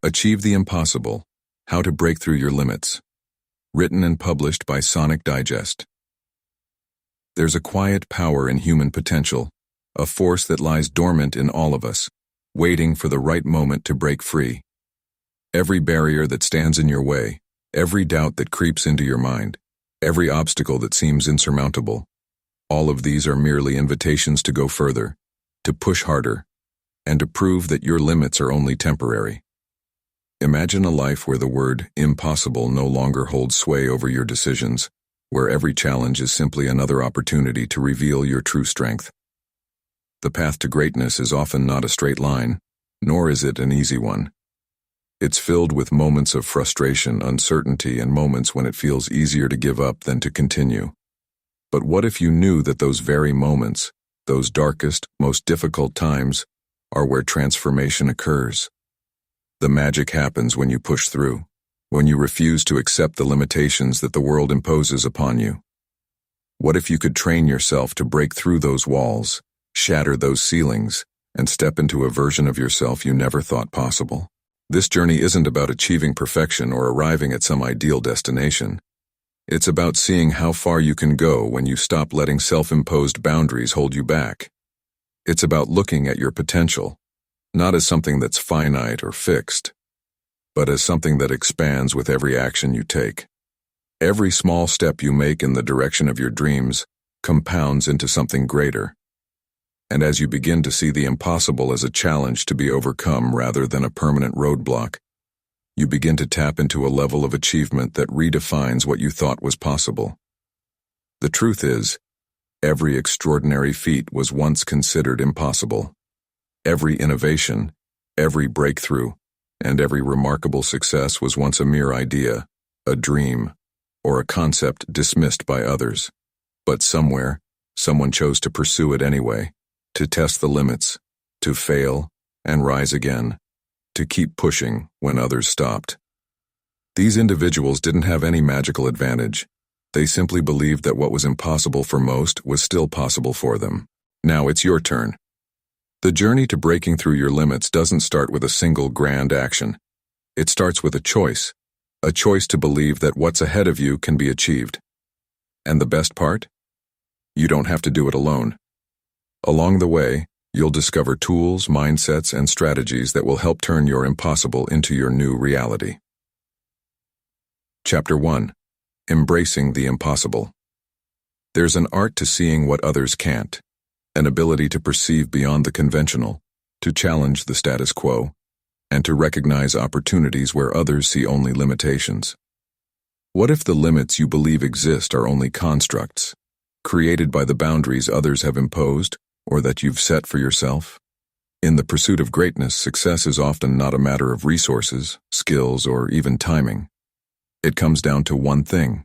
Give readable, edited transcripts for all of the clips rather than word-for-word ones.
Achieve the Impossible: How to Break Through Your Limits. Written and published by Sonic Digest. There's a quiet power in human potential, a force that lies dormant in all of us, waiting for the right moment to break free. Every barrier that stands in your way, every doubt that creeps into your mind, every obstacle that seems insurmountable, all of these are merely invitations to go further, to push harder, and to prove that your limits are only temporary. Imagine a life where the word impossible no longer holds sway over your decisions, where every challenge is simply another opportunity to reveal your true strength. The path to greatness is often not a straight line, nor is it an easy one. It's filled with moments of frustration, uncertainty, and moments when it feels easier to give up than to continue. But what if you knew that those very moments, those darkest, most difficult times, are where transformation occurs? The magic happens when you push through, when you refuse to accept the limitations that the world imposes upon you. What if you could train yourself to break through those walls, shatter those ceilings, and step into a version of yourself you never thought possible? This journey isn't about achieving perfection or arriving at some ideal destination. It's about seeing how far you can go when you stop letting self-imposed boundaries hold you back. It's about looking at your potential, not as something that's finite or fixed, but as something that expands with every action you take. Every small step you make in the direction of your dreams compounds into something greater. And as you begin to see the impossible as a challenge to be overcome rather than a permanent roadblock, you begin to tap into a level of achievement that redefines what you thought was possible. The truth is, every extraordinary feat was once considered impossible. Every innovation, every breakthrough, and every remarkable success was once a mere idea, a dream, or a concept dismissed by others. But somewhere, someone chose to pursue it anyway, to test the limits, to fail and rise again, to keep pushing when others stopped. These individuals didn't have any magical advantage. They simply believed that what was impossible for most was still possible for them. Now it's your turn. The journey to breaking through your limits doesn't start with a single grand action. It starts with a choice to believe that what's ahead of you can be achieved. And the best part? You don't have to do it alone. Along the way, you'll discover tools, mindsets, and strategies that will help turn your impossible into your new reality. Chapter 1: Embracing the Impossible. There's an art to seeing what others can't, an ability to perceive beyond the conventional, to challenge the status quo, and to recognize opportunities where others see only limitations. What if the limits you believe exist are only constructs, created by the boundaries others have imposed or that you've set for yourself? In the pursuit of greatness, success is often not a matter of resources, skills, or even timing. It comes down to one thing: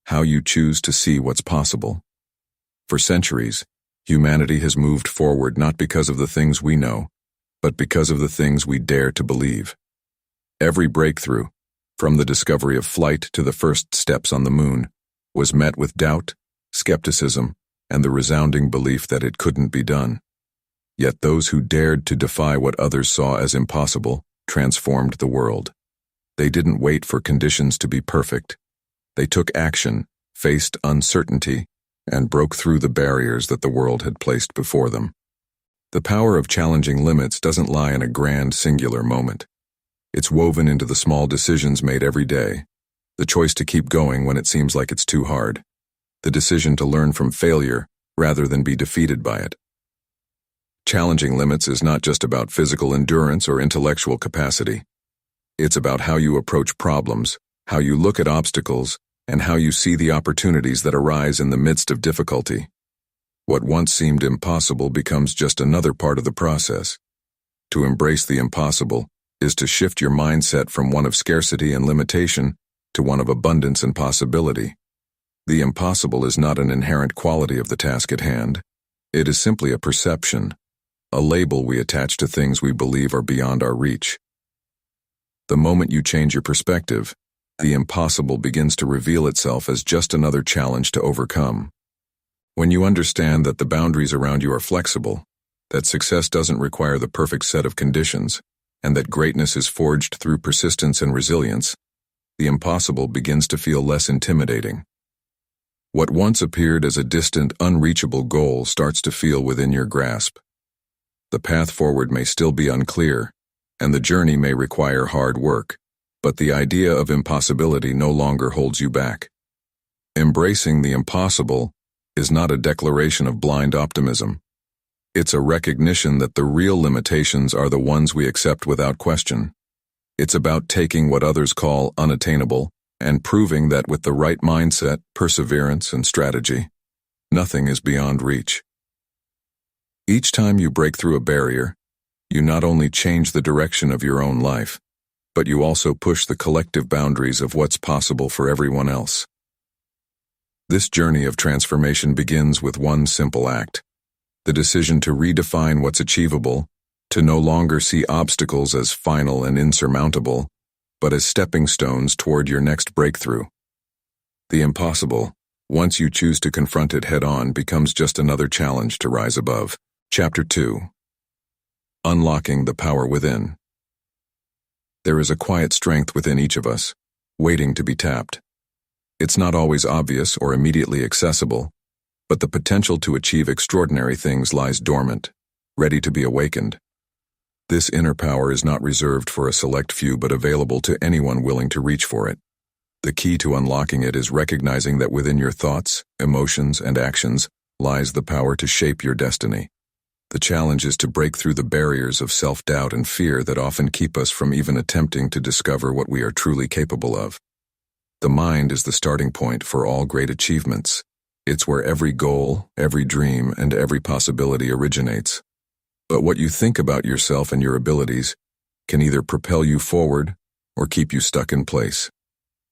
how you choose to see what's possible. For centuries, humanity has moved forward not because of the things we know, but because of the things we dare to believe. Every breakthrough, from the discovery of flight to the first steps on the moon, was met with doubt, skepticism, and the resounding belief that it couldn't be done. Yet those who dared to defy what others saw as impossible transformed the world. They didn't wait for conditions to be perfect. They took action, faced uncertainty, and broke through the barriers that the world had placed before them. The power of challenging limits doesn't lie in a grand, singular moment. It's woven into the small decisions made every day, the choice to keep going when it seems like it's too hard, the decision to learn from failure rather than be defeated by it. Challenging limits is not just about physical endurance or intellectual capacity. It's about how you approach problems, how you look at obstacles, and how you see the opportunities that arise in the midst of difficulty. What once seemed impossible becomes just another part of the process. To embrace the impossible is to shift your mindset from one of scarcity and limitation to one of abundance and possibility. The impossible is not an inherent quality of the task at hand. It is simply a perception, a label we attach to things we believe are beyond our reach. The moment you change your perspective, the impossible begins to reveal itself as just another challenge to overcome. When you understand that the boundaries around you are flexible, that success doesn't require the perfect set of conditions, and that greatness is forged through persistence and resilience, the impossible begins to feel less intimidating. What once appeared as a distant, unreachable goal starts to feel within your grasp. The path forward may still be unclear, and the journey may require hard work, but the idea of impossibility no longer holds you back. Embracing the impossible is not a declaration of blind optimism. It's a recognition that the real limitations are the ones we accept without question. It's about taking what others call unattainable and proving that with the right mindset, perseverance, and strategy, nothing is beyond reach. Each time you break through a barrier, you not only change the direction of your own life, but you also push the collective boundaries of what's possible for everyone else. This journey of transformation begins with one simple act: the decision to redefine what's achievable, to no longer see obstacles as final and insurmountable, but as stepping stones toward your next breakthrough. The impossible, once you choose to confront it head-on, becomes just another challenge to rise above. Chapter 2. Unlocking the Power Within. There is a quiet strength within each of us, waiting to be tapped. It's not always obvious or immediately accessible, but the potential to achieve extraordinary things lies dormant, ready to be awakened. This inner power is not reserved for a select few but available to anyone willing to reach for it. The key to unlocking it is recognizing that within your thoughts, emotions, and actions lies the power to shape your destiny. The challenge is to break through the barriers of self-doubt and fear that often keep us from even attempting to discover what we are truly capable of. The mind is the starting point for all great achievements. It's where every goal, every dream, and every possibility originates. But what you think about yourself and your abilities can either propel you forward or keep you stuck in place.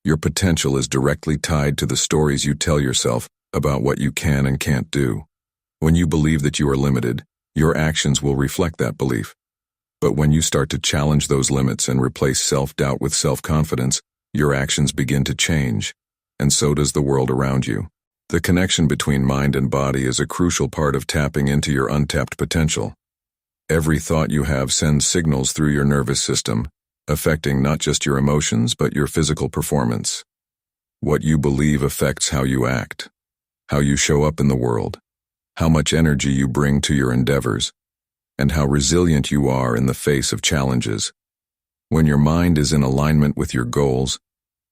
Your potential is directly tied to the stories you tell yourself about what you can and can't do. When you believe that you are limited, your actions will reflect that belief. But when you start to challenge those limits and replace self-doubt with self-confidence, your actions begin to change, and so does the world around you. The connection between mind and body is a crucial part of tapping into your untapped potential. Every thought you have sends signals through your nervous system, affecting not just your emotions but your physical performance. What you believe affects how you act, how you show up in the world, how much energy you bring to your endeavors, and how resilient you are in the face of challenges. When your mind is in alignment with your goals,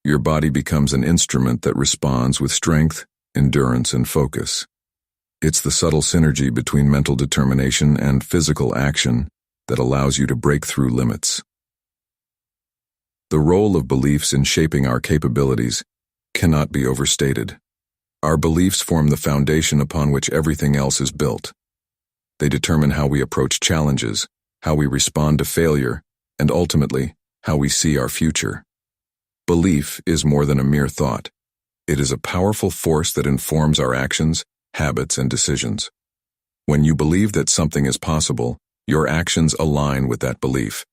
your body becomes an instrument that responds with strength, endurance, and focus. It's the subtle synergy between mental determination and physical action that allows you to break through limits. The role of beliefs in shaping our capabilities cannot be overstated. Our beliefs form the foundation upon which everything else is built. They determine how we approach challenges, how we respond to failure, and ultimately, how we see our future. Belief is more than a mere thought. It is a powerful force that informs our actions, habits, and decisions. When you believe that something is possible, your actions align with that belief.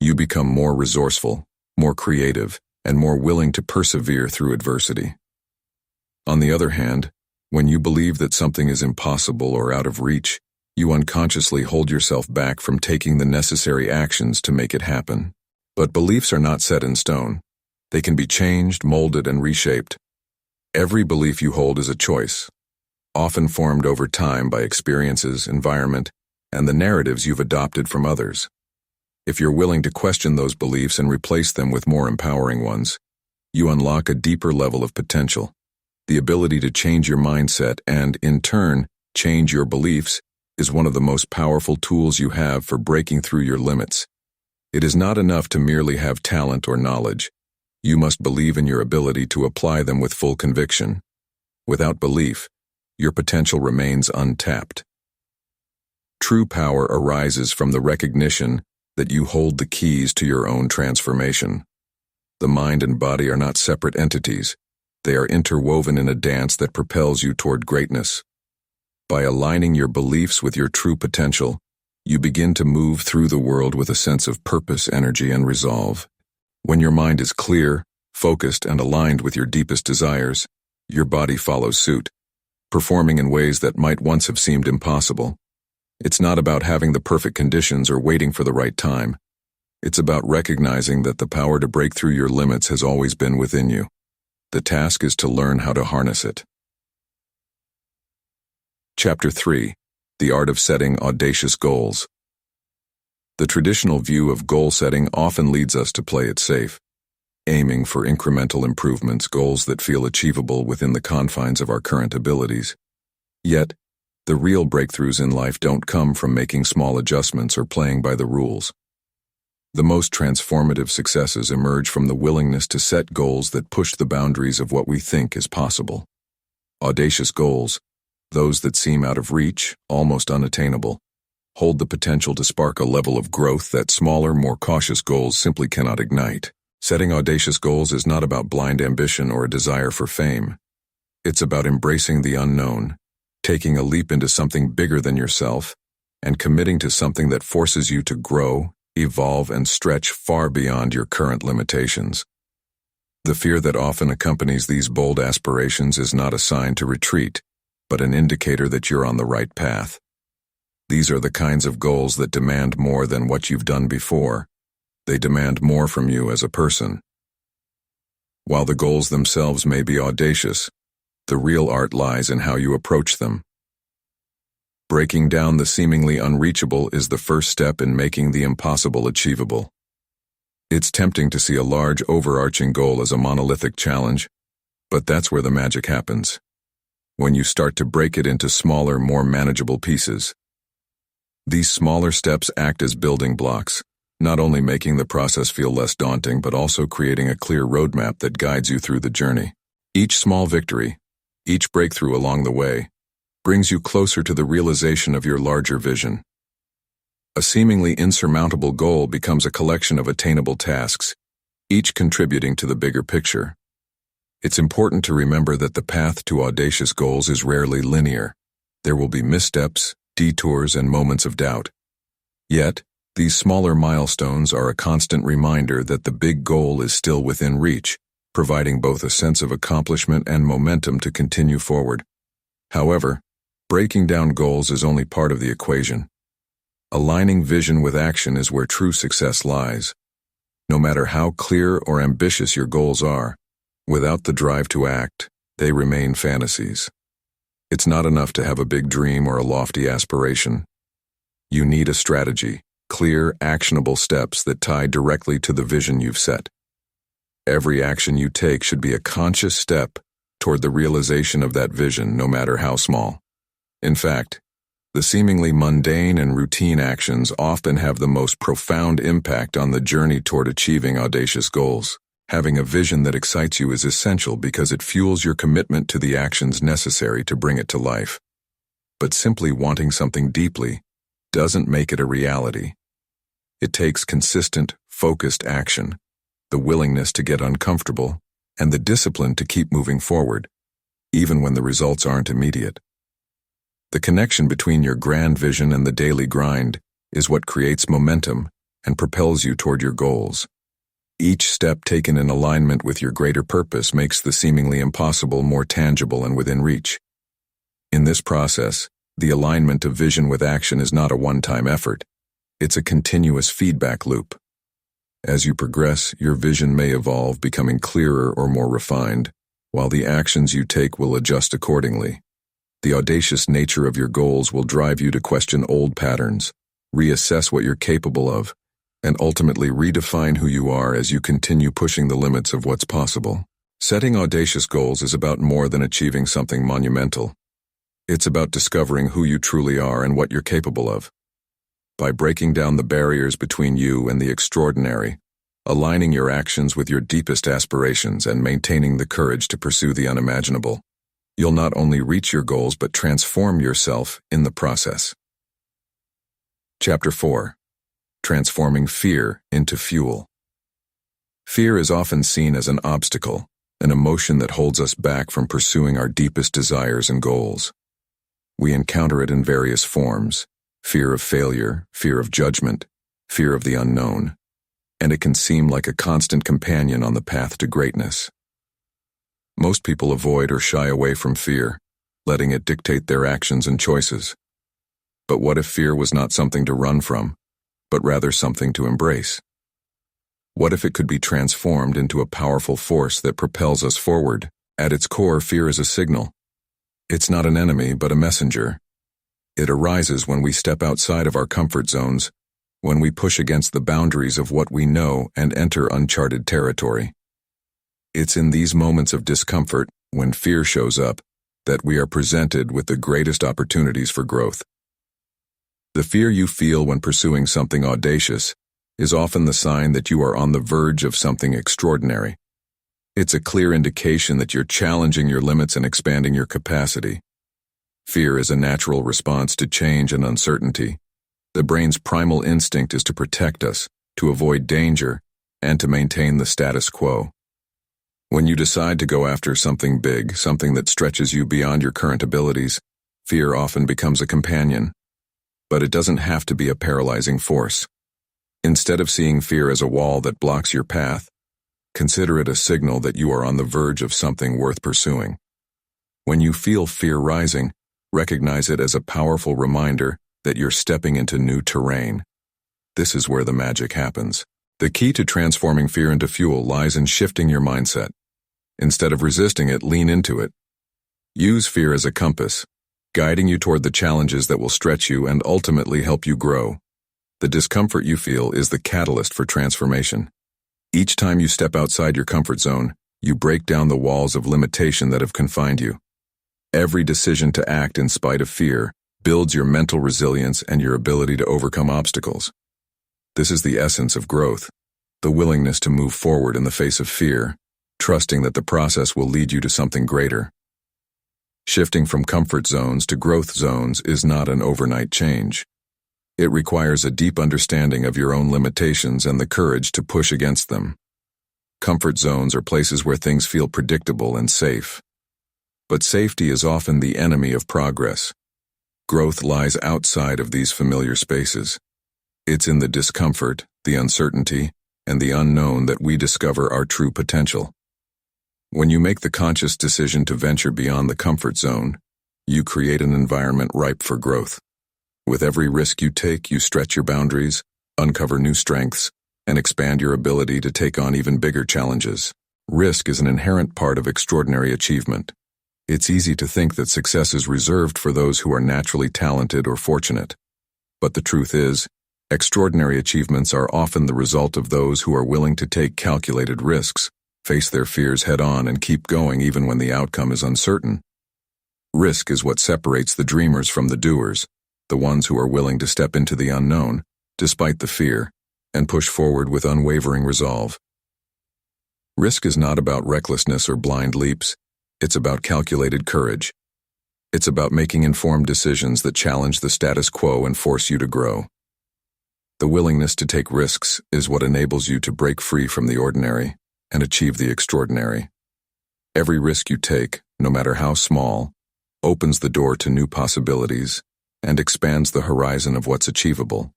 You become more resourceful, more creative, and more willing to persevere through adversity. On the other hand, when you believe that something is impossible or out of reach, you unconsciously hold yourself back from taking the necessary actions to make it happen. But beliefs are not set in stone. They can be changed, molded, and reshaped. Every belief you hold is a choice, often formed over time by experiences, environment, and the narratives you've adopted from others. If you're willing to question those beliefs and replace them with more empowering ones, you unlock a deeper level of potential. The ability to change your mindset and, in turn, change your beliefs is one of the most powerful tools you have for breaking through your limits. It is not enough to merely have talent or knowledge. You must believe in your ability to apply them with full conviction. Without belief, your potential remains untapped. True power arises from the recognition that you hold the keys to your own transformation. The mind and body are not separate entities. They are interwoven in a dance that propels you toward greatness. By aligning your beliefs with your true potential, you begin to move through the world with a sense of purpose, energy, and resolve. When your mind is clear, focused, and aligned with your deepest desires, your body follows suit, performing in ways that might once have seemed impossible. It's not about having the perfect conditions or waiting for the right time. It's about recognizing that the power to break through your limits has always been within you. The task is to learn how to harness it. Chapter 3: The Art of Setting Audacious Goals. The traditional view of goal setting often leads us to play it safe, aiming for incremental improvements, goals that feel achievable within the confines of our current abilities. Yet, the real breakthroughs in life don't come from making small adjustments or playing by the rules. The most transformative successes emerge from the willingness to set goals that push the boundaries of what we think is possible. Audacious goals, those that seem out of reach, almost unattainable, hold the potential to spark a level of growth that smaller, more cautious goals simply cannot ignite. Setting audacious goals is not about blind ambition or a desire for fame. It's about embracing the unknown, taking a leap into something bigger than yourself, and committing to something that forces you to grow, evolve, and stretch far beyond your current limitations. The fear that often accompanies these bold aspirations is not a sign to retreat, but an indicator that you're on the right path. These are the kinds of goals that demand more than what you've done before. They demand more from you as a person. While the goals themselves may be audacious, the real art lies in how you approach them. Breaking down the seemingly unreachable is the first step in making the impossible achievable. It's tempting to see a large, overarching goal as a monolithic challenge, but that's where the magic happens. When you start to break it into smaller, more manageable pieces. These smaller steps act as building blocks, not only making the process feel less daunting, but also creating a clear roadmap that guides you through the journey. Each small victory, each breakthrough along the way, brings you closer to the realization of your larger vision. A seemingly insurmountable goal becomes a collection of attainable tasks, each contributing to the bigger picture. It's important to remember that the path to audacious goals is rarely linear. There will be missteps, detours, and moments of doubt. Yet, these smaller milestones are a constant reminder that the big goal is still within reach, providing both a sense of accomplishment and momentum to continue forward. However, breaking down goals is only part of the equation. Aligning vision with action is where true success lies. No matter how clear or ambitious your goals are, without the drive to act, they remain fantasies. It's not enough to have a big dream or a lofty aspiration. You need a strategy, clear, actionable steps that tie directly to the vision you've set. Every action you take should be a conscious step toward the realization of that vision, no matter how small. In fact, the seemingly mundane and routine actions often have the most profound impact on the journey toward achieving audacious goals. Having a vision that excites you is essential because it fuels your commitment to the actions necessary to bring it to life. But simply wanting something deeply doesn't make it a reality. It takes consistent, focused action, the willingness to get uncomfortable, and the discipline to keep moving forward, even when the results aren't immediate. The connection between your grand vision and the daily grind is what creates momentum and propels you toward your goals. Each step taken in alignment with your greater purpose makes the seemingly impossible more tangible and within reach. In this process, the alignment of vision with action is not a one-time effort. It's a continuous feedback loop. As you progress, your vision may evolve, becoming clearer or more refined, while the actions you take will adjust accordingly. The audacious nature of your goals will drive you to question old patterns, reassess what you're capable of, and ultimately redefine who you are as you continue pushing the limits of what's possible. Setting audacious goals is about more than achieving something monumental. It's about discovering who you truly are and what you're capable of. By breaking down the barriers between you and the extraordinary, aligning your actions with your deepest aspirations, and maintaining the courage to pursue the unimaginable, you'll not only reach your goals but transform yourself in the process. Chapter 4: Transforming Fear into Fuel. Fear is often seen as an obstacle, an emotion that holds us back from pursuing our deepest desires and goals. We encounter it in various forms: fear of failure, fear of judgment, fear of the unknown, and it can seem like a constant companion on the path to greatness. Most people avoid or shy away from fear, letting it dictate their actions and choices. But what if fear was not something to run from, but rather something to embrace? What if it could be transformed into a powerful force that propels us forward? At its core, fear is a signal. It's not an enemy, but a messenger. It arises when we step outside of our comfort zones, when we push against the boundaries of what we know and enter uncharted territory. It's in these moments of discomfort, when fear shows up, that we are presented with the greatest opportunities for growth. The fear you feel when pursuing something audacious is often the sign that you are on the verge of something extraordinary. It's a clear indication that you're challenging your limits and expanding your capacity. Fear is a natural response to change and uncertainty. The brain's primal instinct is to protect us, to avoid danger, and to maintain the status quo. When you decide to go after something big, something that stretches you beyond your current abilities, fear often becomes a companion. But it doesn't have to be a paralyzing force. Instead of seeing fear as a wall that blocks your path, consider it a signal that you are on the verge of something worth pursuing. When you feel fear rising, recognize it as a powerful reminder that you're stepping into new terrain. This is where the magic happens. The key to transforming fear into fuel lies in shifting your mindset. Instead of resisting it, lean into it. Use fear as a compass, guiding you toward the challenges that will stretch you and ultimately help you grow. The discomfort you feel is the catalyst for transformation. Each time you step outside your comfort zone, you break down the walls of limitation that have confined you. Every decision to act in spite of fear builds your mental resilience and your ability to overcome obstacles. This is the essence of growth, the willingness to move forward in the face of fear, trusting that the process will lead you to something greater. Shifting from comfort zones to growth zones is not an overnight change. It requires a deep understanding of your own limitations and the courage to push against them. Comfort zones are places where things feel predictable and safe. But safety is often the enemy of progress. Growth lies outside of these familiar spaces. It's in the discomfort, the uncertainty, and the unknown that we discover our true potential. When you make the conscious decision to venture beyond the comfort zone, you create an environment ripe for growth. With every risk you take, you stretch your boundaries, uncover new strengths, and expand your ability to take on even bigger challenges. Risk is an inherent part of extraordinary achievement. It's easy to think that success is reserved for those who are naturally talented or fortunate. But the truth is, extraordinary achievements are often the result of those who are willing to take calculated risks, face their fears head-on, and keep going even when the outcome is uncertain. Risk is what separates the dreamers from the doers, the ones who are willing to step into the unknown, despite the fear, and push forward with unwavering resolve. Risk is not about recklessness or blind leaps. It's about calculated courage. It's about making informed decisions that challenge the status quo and force you to grow. The willingness to take risks is what enables you to break free from the ordinary and achieve the extraordinary. Every risk you take, no matter how small, opens the door to new possibilities and expands the horizon of what's achievable.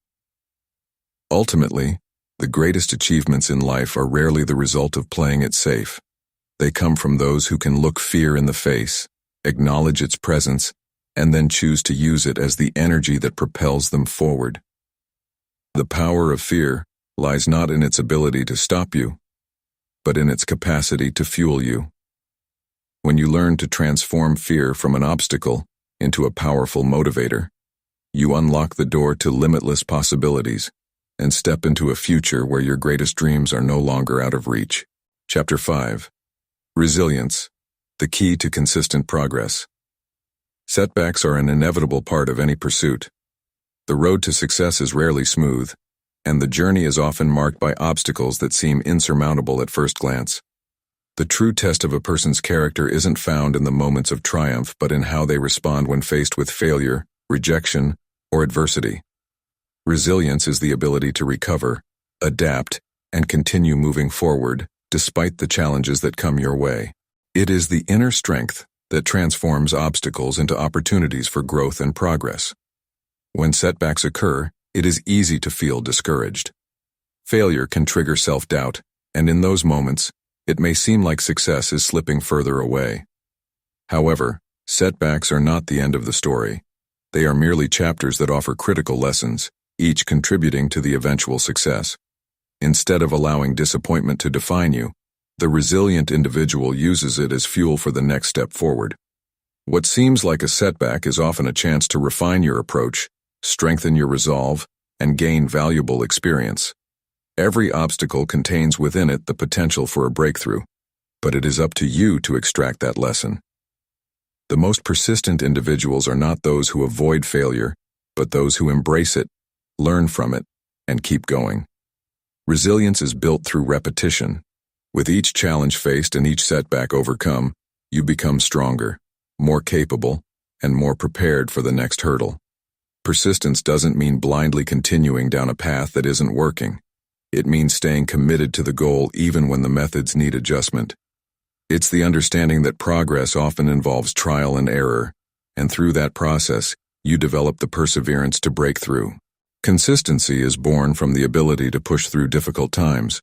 Ultimately, the greatest achievements in life are rarely the result of playing it safe. They come from those who can look fear in the face, acknowledge its presence, and then choose to use it as the energy that propels them forward. The power of fear lies not in its ability to stop you, but in its capacity to fuel you. When you learn to transform fear from an obstacle into a powerful motivator, you unlock the door to limitless possibilities and step into a future where your greatest dreams are no longer out of reach. Chapter 5. Resilience, the key to consistent progress. Setbacks are an inevitable part of any pursuit. The road to success is rarely smooth, and the journey is often marked by obstacles that seem insurmountable at first glance. The true test of a person's character isn't found in the moments of triumph, but in how they respond when faced with failure, rejection, or adversity. Resilience is the ability to recover, adapt, and continue moving forward, despite the challenges that come your way. It is the inner strength that transforms obstacles into opportunities for growth and progress. When setbacks occur, it is easy to feel discouraged. Failure can trigger self-doubt, and in those moments, it may seem like success is slipping further away. However, setbacks are not the end of the story. They are merely chapters that offer critical lessons, each contributing to the eventual success. Instead of allowing disappointment to define you, the resilient individual uses it as fuel for the next step forward. What seems like a setback is often a chance to refine your approach, strengthen your resolve, and gain valuable experience. Every obstacle contains within it the potential for a breakthrough, but it is up to you to extract that lesson. The most persistent individuals are not those who avoid failure, but those who embrace it, learn from it, and keep going. Resilience is built through repetition. With each challenge faced and each setback overcome, you become stronger, more capable, and more prepared for the next hurdle. Persistence doesn't mean blindly continuing down a path that isn't working. It means staying committed to the goal even when the methods need adjustment. It's the understanding that progress often involves trial and error, and through that process, you develop the perseverance to break through. Consistency is born from the ability to push through difficult times.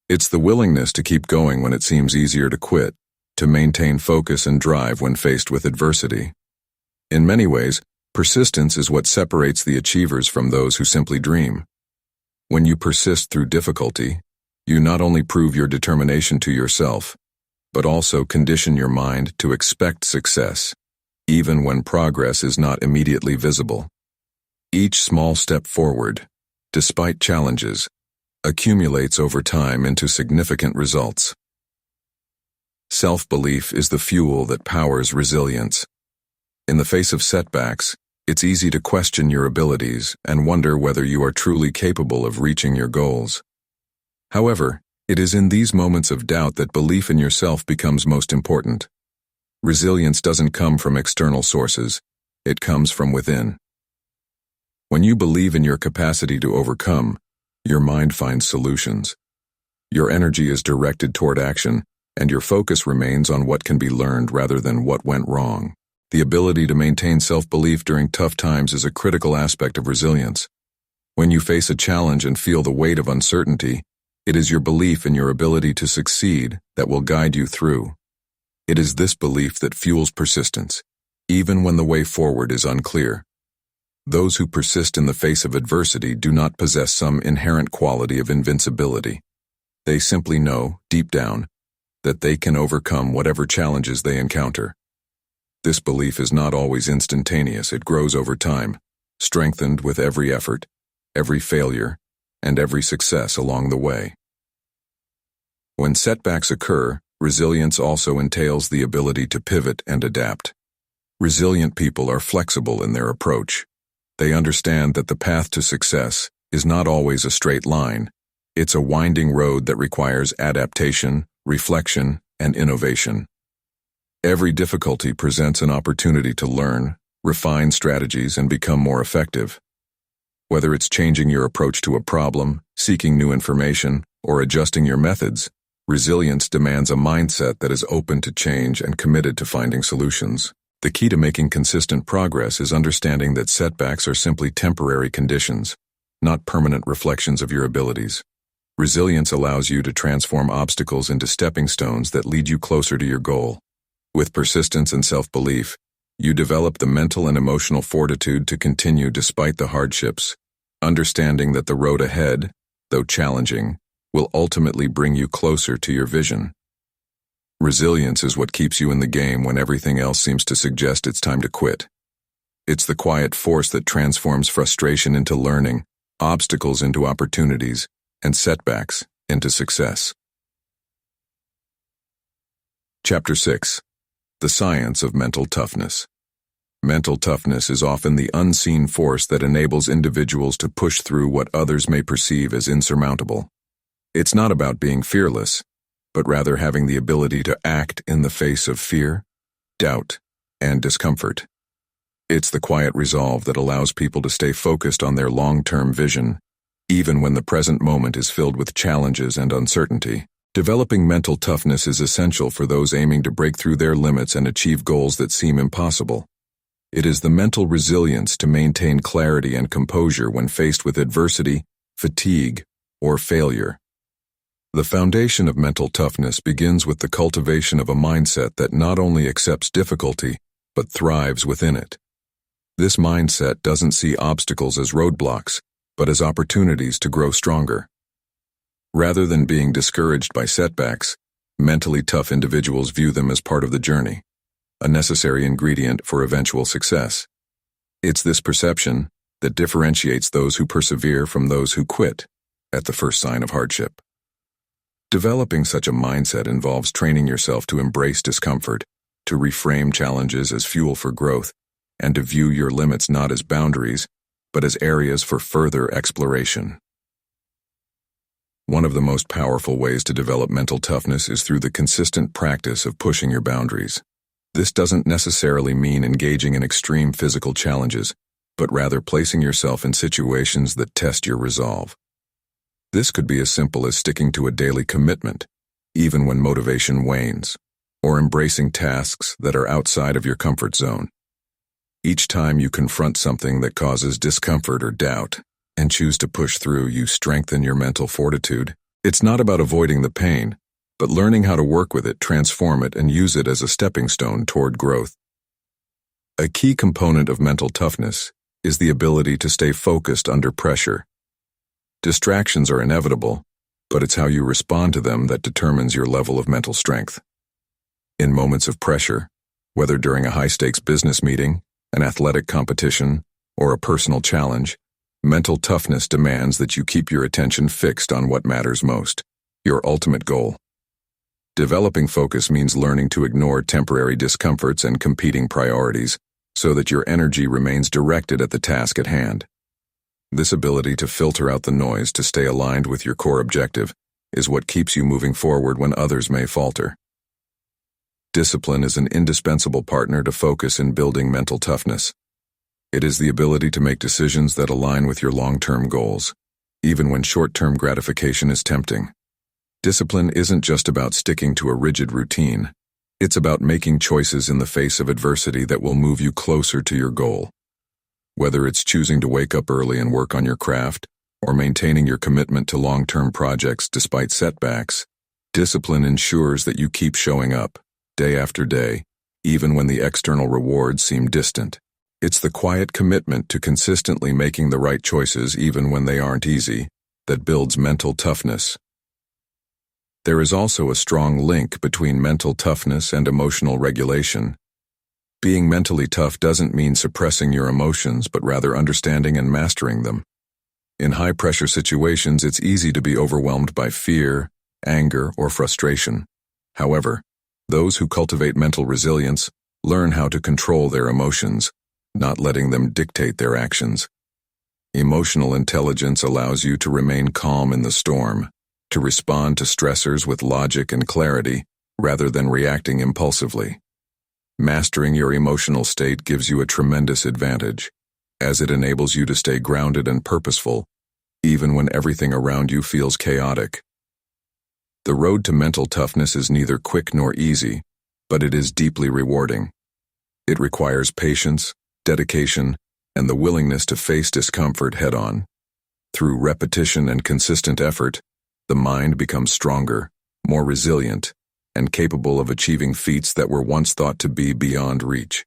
It's the willingness to keep going when it seems easier to quit, to maintain focus and drive when faced with adversity. In many ways, persistence is what separates the achievers from those who simply dream. When you persist through difficulty, you not only prove your determination to yourself, but also condition your mind to expect success, even when progress is not immediately visible. Each small step forward, despite challenges, accumulates over time into significant results. Self-belief is the fuel that powers resilience. In the face of setbacks, it's easy to question your abilities and wonder whether you are truly capable of reaching your goals. However, it is in these moments of doubt that belief in yourself becomes most important. Resilience doesn't come from external sources, it comes from within. When you believe in your capacity to overcome, your mind finds solutions. Your energy is directed toward action, and your focus remains on what can be learned rather than what went wrong. The ability to maintain self-belief during tough times is a critical aspect of resilience. When you face a challenge and feel the weight of uncertainty, it is your belief in your ability to succeed that will guide you through. It is this belief that fuels persistence, even when the way forward is unclear. Those who persist in the face of adversity do not possess some inherent quality of invincibility. They simply know, deep down, that they can overcome whatever challenges they encounter. This belief is not always instantaneous. It grows over time, strengthened with every effort, every failure, and every success along the way. When setbacks occur, resilience also entails the ability to pivot and adapt. Resilient people are flexible in their approach. They understand that the path to success is not always a straight line. It's a winding road that requires adaptation, reflection, and innovation. Every difficulty presents an opportunity to learn, refine strategies, and become more effective. Whether it's changing your approach to a problem, seeking new information, or adjusting your methods, resilience demands a mindset that is open to change and committed to finding solutions. The key to making consistent progress is understanding that setbacks are simply temporary conditions, not permanent reflections of your abilities. Resilience allows you to transform obstacles into stepping stones that lead you closer to your goal. With persistence and self-belief, you develop the mental and emotional fortitude to continue despite the hardships, understanding that the road ahead, though challenging, will ultimately bring you closer to your vision. Resilience is what keeps you in the game when everything else seems to suggest it's time to quit. It's the quiet force that transforms frustration into learning, obstacles into opportunities, and setbacks into success. Chapter 6. The Science of Mental Toughness. Mental toughness is often the unseen force that enables individuals to push through what others may perceive as insurmountable. It's not about being fearless, but rather having the ability to act in the face of fear, doubt, and discomfort. It's the quiet resolve that allows people to stay focused on their long-term vision, even when the present moment is filled with challenges and uncertainty. Developing mental toughness is essential for those aiming to break through their limits and achieve goals that seem impossible. It is the mental resilience to maintain clarity and composure when faced with adversity, fatigue, or failure. The foundation of mental toughness begins with the cultivation of a mindset that not only accepts difficulty, but thrives within it. This mindset doesn't see obstacles as roadblocks, but as opportunities to grow stronger. Rather than being discouraged by setbacks, mentally tough individuals view them as part of the journey, a necessary ingredient for eventual success. It's this perception that differentiates those who persevere from those who quit at the first sign of hardship. Developing such a mindset involves training yourself to embrace discomfort, to reframe challenges as fuel for growth, and to view your limits not as boundaries, but as areas for further exploration. One of the most powerful ways to develop mental toughness is through the consistent practice of pushing your boundaries. This doesn't necessarily mean engaging in extreme physical challenges, but rather placing yourself in situations that test your resolve. This could be as simple as sticking to a daily commitment, even when motivation wanes, or embracing tasks that are outside of your comfort zone. Each time you confront something that causes discomfort or doubt, and choose to push through, you strengthen your mental fortitude. It's not about avoiding the pain, but learning how to work with it, transform it, and use it as a stepping stone toward growth. A key component of mental toughness is the ability to stay focused under pressure. Distractions are inevitable, but it's how you respond to them that determines your level of mental strength. In moments of pressure, whether during a high-stakes business meeting, an athletic competition, or a personal challenge, mental toughness demands that you keep your attention fixed on what matters most, your ultimate goal. Developing focus means learning to ignore temporary discomforts and competing priorities so that your energy remains directed at the task at hand. This ability to filter out the noise to stay aligned with your core objective is what keeps you moving forward when others may falter. Discipline is an indispensable partner to focus in building mental toughness. It is the ability to make decisions that align with your long-term goals, even when short-term gratification is tempting. Discipline isn't just about sticking to a rigid routine. It's about making choices in the face of adversity that will move you closer to your goal. Whether it's choosing to wake up early and work on your craft, or maintaining your commitment to long-term projects despite setbacks, discipline ensures that you keep showing up, day after day, even when the external rewards seem distant. It's the quiet commitment to consistently making the right choices even when they aren't easy that builds mental toughness. There is also a strong link between mental toughness and emotional regulation. Being mentally tough doesn't mean suppressing your emotions, but rather understanding and mastering them. In high-pressure situations, it's easy to be overwhelmed by fear, anger, or frustration. However, those who cultivate mental resilience learn how to control their emotions, not letting them dictate their actions. Emotional intelligence allows you to remain calm in the storm, to respond to stressors with logic and clarity, rather than reacting impulsively. Mastering your emotional state gives you a tremendous advantage, as it enables you to stay grounded and purposeful, even when everything around you feels chaotic. The road to mental toughness is neither quick nor easy, but it is deeply rewarding. It requires patience, dedication, and the willingness to face discomfort head-on. Through repetition and consistent effort, the mind becomes stronger, more resilient, and capable of achieving feats that were once thought to be beyond reach.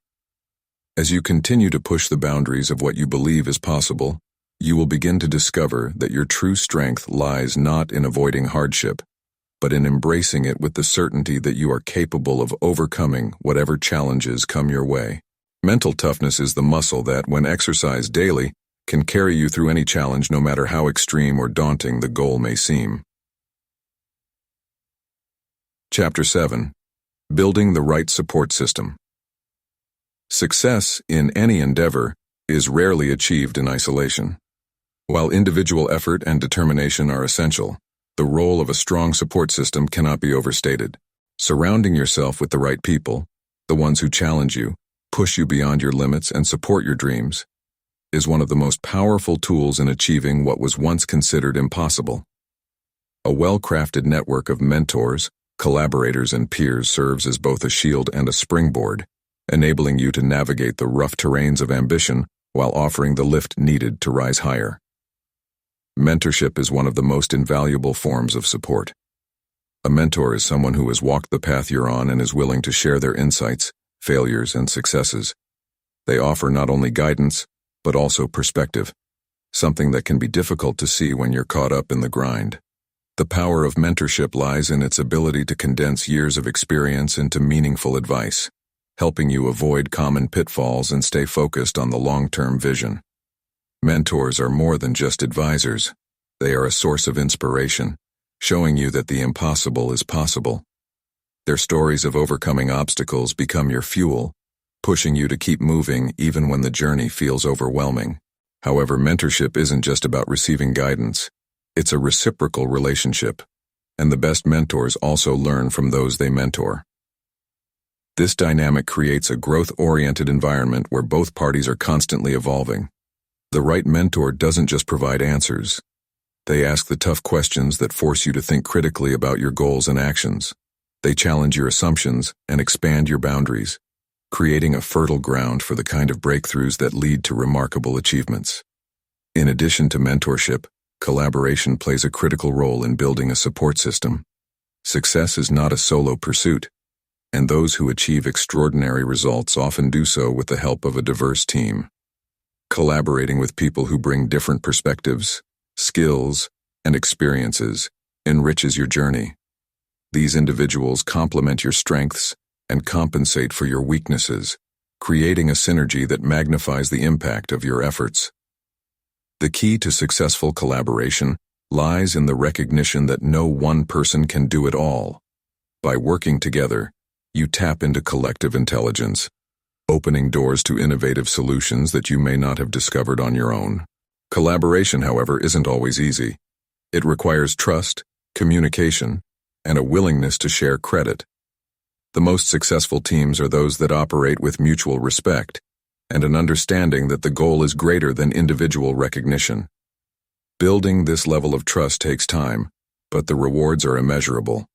As you continue to push the boundaries of what you believe is possible, you will begin to discover that your true strength lies not in avoiding hardship, but in embracing it with the certainty that you are capable of overcoming whatever challenges come your way. Mental toughness is the muscle that, when exercised daily, can carry you through any challenge no matter how extreme or daunting the goal may seem. Chapter 7. Building the Right Support System. Success in any endeavor is rarely achieved in isolation. While individual effort and determination are essential, the role of a strong support system cannot be overstated. Surrounding yourself with the right people, the ones who challenge you, push you beyond your limits, and support your dreams, is one of the most powerful tools in achieving what was once considered impossible. A well-crafted network of mentors, collaborators, and peers serves as both a shield and a springboard, enabling you to navigate the rough terrains of ambition while offering the lift needed to rise higher. Mentorship is one of the most invaluable forms of support. A mentor is someone who has walked the path you're on and is willing to share their insights, failures, and successes. They offer not only guidance, but also perspective, something that can be difficult to see when you're caught up in the grind. The power of mentorship lies in its ability to condense years of experience into meaningful advice, helping you avoid common pitfalls and stay focused on the long-term vision. Mentors are more than just advisors. They are a source of inspiration, showing you that the impossible is possible. Their stories of overcoming obstacles become your fuel, pushing you to keep moving even when the journey feels overwhelming. However, mentorship isn't just about receiving guidance. It's a reciprocal relationship, and the best mentors also learn from those they mentor. This dynamic creates a growth-oriented environment where both parties are constantly evolving. The right mentor doesn't just provide answers. They ask the tough questions that force you to think critically about your goals and actions. They challenge your assumptions and expand your boundaries, creating a fertile ground for the kind of breakthroughs that lead to remarkable achievements. In addition to mentorship, collaboration plays a critical role in building a support system. Success is not a solo pursuit, and those who achieve extraordinary results often do so with the help of a diverse team. Collaborating with people who bring different perspectives, skills, and experiences enriches your journey. These individuals complement your strengths and compensate for your weaknesses, creating a synergy that magnifies the impact of your efforts. The key to successful collaboration lies in the recognition that no one person can do it all. By working together, you tap into collective intelligence, opening doors to innovative solutions that you may not have discovered on your own. Collaboration, however, isn't always easy. It requires trust, communication, and a willingness to share credit. The most successful teams are those that operate with mutual respect and an understanding that the goal is greater than individual recognition. Building this level of trust takes time, but the rewards are immeasurable.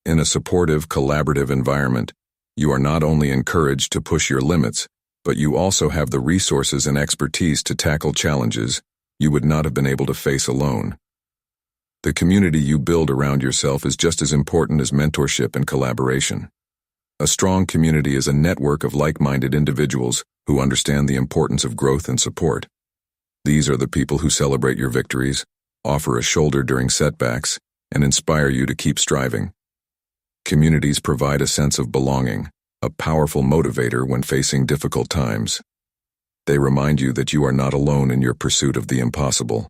In a supportive, collaborative environment, you are not only encouraged to push your limits, but you also have the resources and expertise to tackle challenges you would not have been able to face alone. The community you build around yourself is just as important as mentorship and collaboration. A strong community is a network of like-minded individuals who understand the importance of growth and support. These are the people who celebrate your victories, offer a shoulder during setbacks, and inspire you to keep striving. Communities provide a sense of belonging, a powerful motivator when facing difficult times. They remind you that you are not alone in your pursuit of the impossible.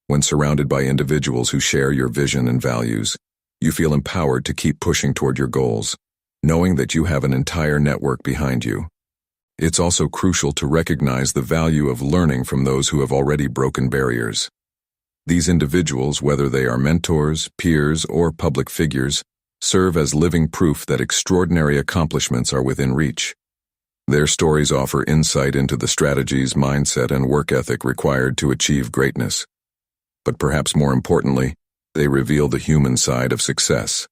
When surrounded by individuals who share your vision and values, you feel empowered to keep pushing toward your goals, knowing that you have an entire network behind you. It's also crucial to recognize the value of learning from those who have already broken barriers. These individuals, whether they are mentors, peers, or public figures, serve as living proof that extraordinary accomplishments are within reach. Their stories offer insight into the strategies, mindset, and work ethic required to achieve greatness. But perhaps more importantly, they reveal the human side of success,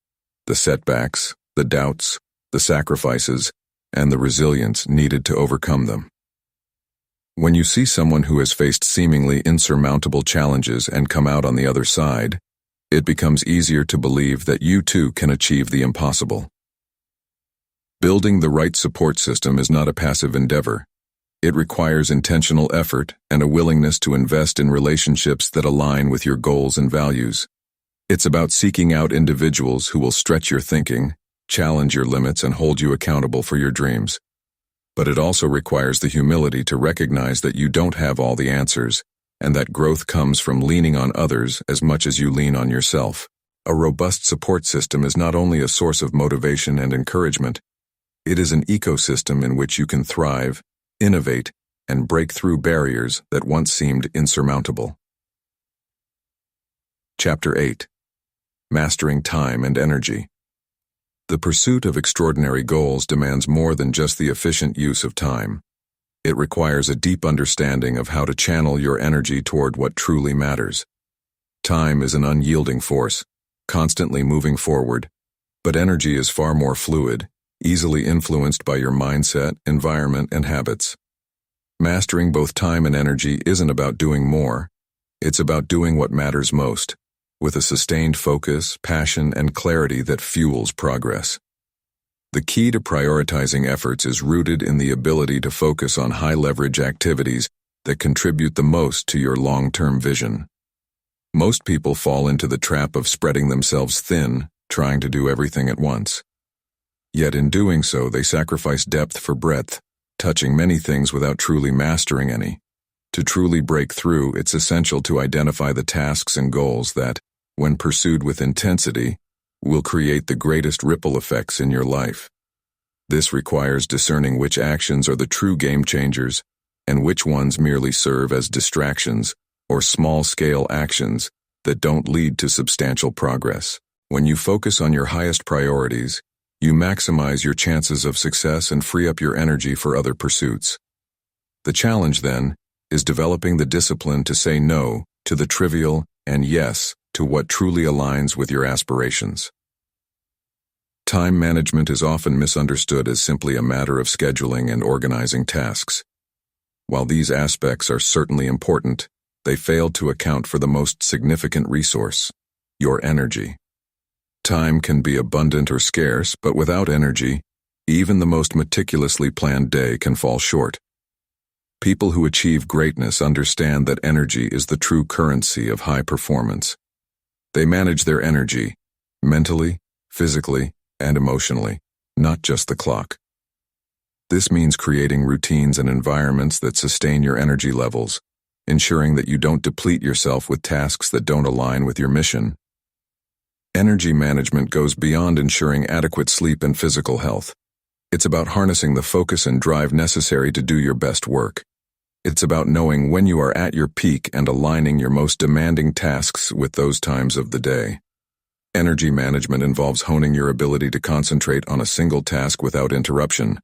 the setbacks, the doubts, the sacrifices, and the resilience needed to overcome them. When you see someone who has faced seemingly insurmountable challenges and come out on the other side, it becomes easier to believe that you too can achieve the impossible. Building the right support system is not a passive endeavor. It requires intentional effort and a willingness to invest in relationships that align with your goals and values. It's about seeking out individuals who will stretch your thinking, challenge your limits, and hold you accountable for your dreams. But it also requires the humility to recognize that you don't have all the answers, and that growth comes from leaning on others as much as you lean on yourself. A robust support system is not only a source of motivation and encouragement, it is an ecosystem in which you can thrive, innovate, and break through barriers that once seemed insurmountable. Chapter 8. Mastering Time and Energy. The pursuit of extraordinary goals demands more than just the efficient use of time. It requires a deep understanding of how to channel your energy toward what truly matters. Time is an unyielding force, constantly moving forward, but energy is far more fluid, easily influenced by your mindset, environment, and habits. Mastering both time and energy isn't about doing more, it's about doing what matters most, with a sustained focus, passion, and clarity that fuels progress. The key to prioritizing efforts is rooted in the ability to focus on high-leverage activities that contribute the most to your long-term vision. Most people fall into the trap of spreading themselves thin, trying to do everything at once. Yet in doing so, they sacrifice depth for breadth, touching many things without truly mastering any. To truly break through, it's essential to identify the tasks and goals that, when pursued with intensity, will create the greatest ripple effects in your life. This requires discerning which actions are the true game changers and which ones merely serve as distractions or small-scale actions that don't lead to substantial progress. When you focus on your highest priorities, you maximize your chances of success and free up your energy for other pursuits. The challenge, then, is developing the discipline to say no to the trivial and yes to what truly aligns with your aspirations. Time management is often misunderstood as simply a matter of scheduling and organizing tasks. While these aspects are certainly important, they fail to account for the most significant resource, your energy. Time can be abundant or scarce, but without energy, even the most meticulously planned day can fall short. People who achieve greatness understand that energy is the true currency of high performance. They manage their energy, mentally, physically, and emotionally, not just the clock. This means creating routines and environments that sustain your energy levels, ensuring that you don't deplete yourself with tasks that don't align with your mission. Energy management goes beyond ensuring adequate sleep and physical health. It's about harnessing the focus and drive necessary to do your best work. It's about knowing when you are at your peak and aligning your most demanding tasks with those times of the day. Energy management involves honing your ability to concentrate on a single task without interruption,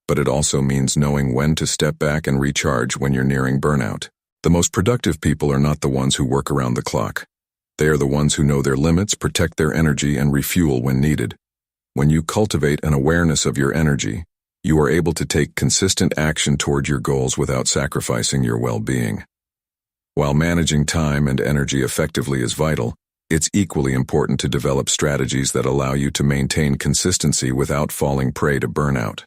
but it also means knowing when to step back and recharge when you're nearing burnout. The most productive people are not the ones who work around the clock. They are the ones who know their limits, protect their energy, and refuel when needed. When you cultivate an awareness of your energy, you are able to take consistent action toward your goals without sacrificing your well-being. While managing time and energy effectively is vital, it's equally important to develop strategies that allow you to maintain consistency without falling prey to burnout.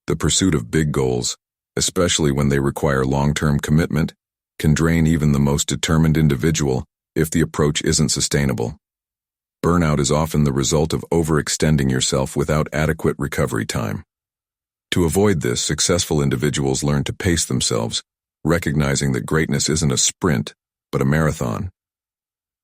The pursuit of big goals, especially when they require long-term commitment, can drain even the most determined individual if the approach isn't sustainable. Burnout is often the result of overextending yourself without adequate recovery time. To avoid this, successful individuals learn to pace themselves, recognizing that greatness isn't a sprint, but a marathon.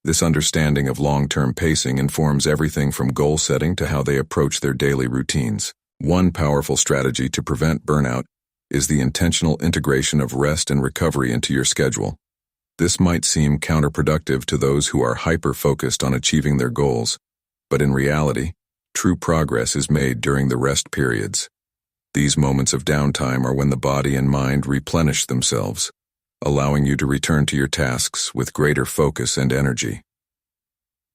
This understanding of long-term pacing informs everything from goal setting to how they approach their daily routines. One powerful strategy to prevent burnout is the intentional integration of rest and recovery into your schedule. This might seem counterproductive to those who are hyper-focused on achieving their goals, but in reality, true progress is made during the rest periods. These moments of downtime are when the body and mind replenish themselves, allowing you to return to your tasks with greater focus and energy.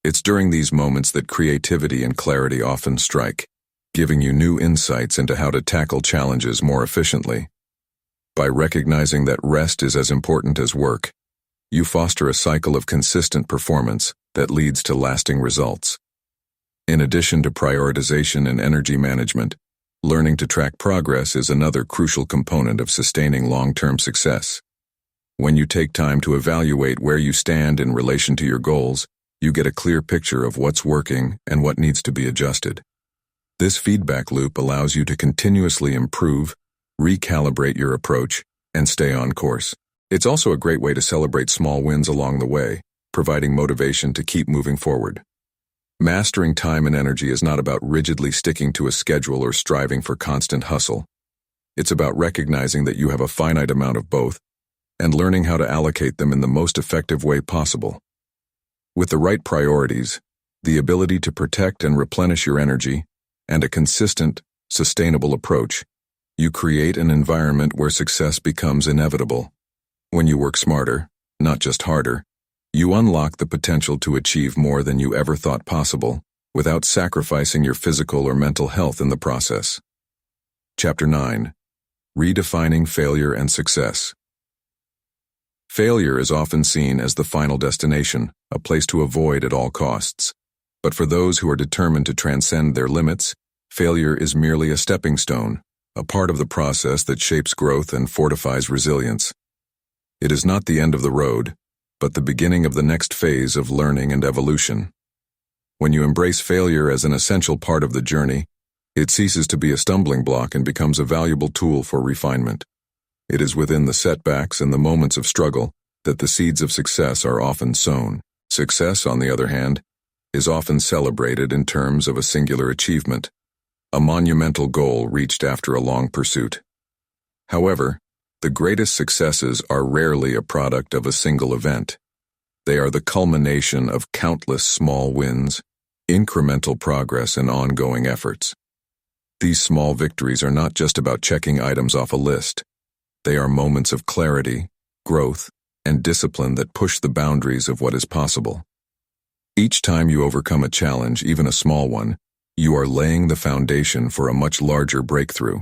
It's during these moments that creativity and clarity often strike, giving you new insights into how to tackle challenges more efficiently. By recognizing that rest is as important as work, you foster a cycle of consistent performance that leads to lasting results. In addition to prioritization and energy management, learning to track progress is another crucial component of sustaining long-term success. When you take time to evaluate where you stand in relation to your goals, you get a clear picture of what's working and what needs to be adjusted. This feedback loop allows you to continuously improve, recalibrate your approach, and stay on course. It's also a great way to celebrate small wins along the way, providing motivation to keep moving forward. Mastering time and energy is not about rigidly sticking to a schedule or striving for constant hustle. It's about recognizing that you have a finite amount of both and learning how to allocate them in the most effective way possible. With the right priorities, the ability to protect and replenish your energy, and a consistent, sustainable approach, you create an environment where success becomes inevitable. When you work smarter, not just harder, you unlock the potential to achieve more than you ever thought possible, without sacrificing your physical or mental health in the process. Chapter 9. Redefining Failure and Success. Failure is often seen as the final destination, a place to avoid at all costs. But for those who are determined to transcend their limits, failure is merely a stepping stone, a part of the process that shapes growth and fortifies resilience. It is not the end of the road, but the beginning of the next phase of learning and evolution. When you embrace failure as an essential part of the journey, it ceases to be a stumbling block and becomes a valuable tool for refinement. It is within the setbacks and the moments of struggle that the seeds of success are often sown. Success, on the other hand, is often celebrated in terms of a singular achievement, a monumental goal reached after a long pursuit. However, the greatest successes are rarely a product of a single event. They are the culmination of countless small wins, incremental progress, and ongoing efforts. These small victories are not just about checking items off a list. They are moments of clarity, growth, and discipline that push the boundaries of what is possible. Each time you overcome a challenge, even a small one, you are laying the foundation for a much larger breakthrough.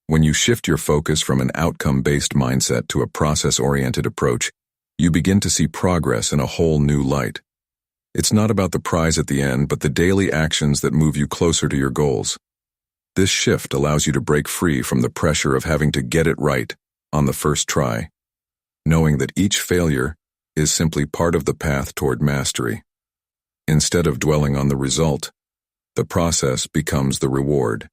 When you shift your focus from an outcome-based mindset to a process-oriented approach, you begin to see progress in a whole new light. It's not about the prize at the end, but the daily actions that move you closer to your goals. This shift allows you to break free from the pressure of having to get it right on the first try, knowing that each failure is simply part of the path toward mastery. Instead of dwelling on the result, the process becomes the reward.